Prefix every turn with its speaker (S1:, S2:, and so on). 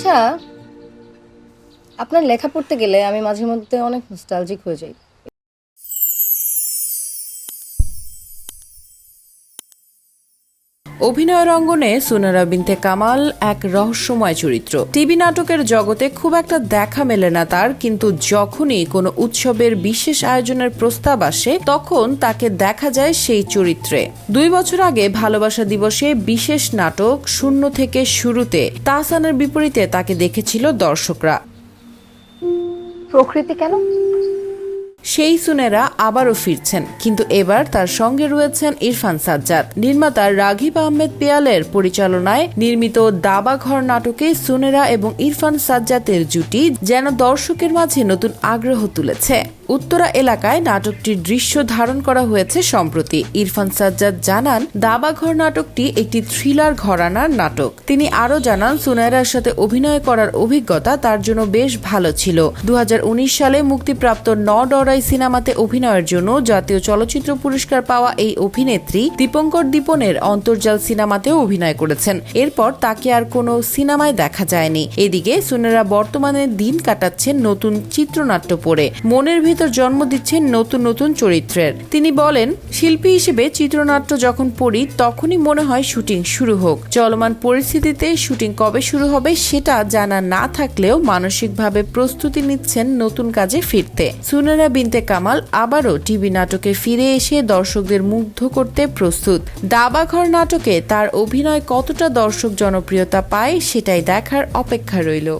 S1: আচ্ছা, আপনার লেখা পড়তে গেলে আমি মাঝে মধ্যে অনেক নস্টালজিক হয়ে যাই।
S2: অভিনয়ের অঙ্গনে সুনেরা বিনতে কামাল এক রহস্যময় চরিত্র। টিভি নাটকের জগতে খুব একটা দেখা মেলে না তার, কিন্তু যখনই কোনো উৎসবের বিশেষ আয়োজনের প্রস্তাব আসে তখন তাকে দেখা যায় সেই চরিত্রে। 2 বছর আগে ভালোবাসা দিবসে বিশেষ নাটক শূন্য থেকে শুরুতে তাহসানের বিপরীতে তাকে দেখেছিল দর্শকরা।
S1: প্রকৃতি কেন?
S2: সেই সুনেরা আবারও ফিরছেন, কিন্তু এবার তার সঙ্গে রয়েছেন ইরফান সাজ্জাদ। নির্মাতা রাঘিব আহমেদ পেয়ালের পরিচালনায় নির্মিত দাবা ঘর নাটকে সুনেরা এবং ইরফান সাজ্জাদের জুটি যেন দর্শকের মাঝে নতুন আগ্রহ তুলেছে। উত্তরা এলাকায় নাটকটির দৃশ্য ধারণ করা হয়েছে সম্প্রতি। ইরফান সাজ্জাদ জানান, দাবা ঘর নাটকটি একটি থ্রিলার ঘরানার নাটক। তিনি আরও জানান, সুনায়রার সাথে অভিনয় করার অভিজ্ঞতা তার জন্য বেশ ভালো ছিল। 2019 সালে মুক্তিপ্রাপ্ত ন ডরাই সিনেমাতে অভিনয়ের জন্য জাতীয় চলচ্চিত্র পুরস্কার পাওয়া এই অভিনেত্রী দীপঙ্কর দীপনের অন্তর্জাল সিনেমাতেও অভিনয় করেছেন। এরপর তাকে আর কোনো সিনেমায় দেখা যায়নি। এদিকে সুনেরা বর্তমানে দিন কাটাচ্ছেন নতুন চিত্রনাট্য পড়ে, মনের ভিতর জন্ম দিচ্ছেন নতুন নতুন চরিত্রের। তিনি বলেন, শিল্পী হিসেবে চিত্রনাট্য যখন পড়ি তখনই মনে হয় শুটিং শুরু হোক। চলমান পরিস্থিতিতে শুটিং কবে শুরু হবে সেটা জানা না থাকলেও মানসিকভাবে প্রস্তুতি নিচ্ছেন নতুন কাজে ফিরতে। সুনেরা বিনতে কামাল আবারও টিভি নাটকে ফিরে এসে দর্শকদের মুগ্ধ করতে প্রস্তুত। দাবাঘর নাটকে তার অভিনয় কতটা দর্শক জনপ্রিয়তা পায় সেটাই দেখার অপেক্ষা রইল।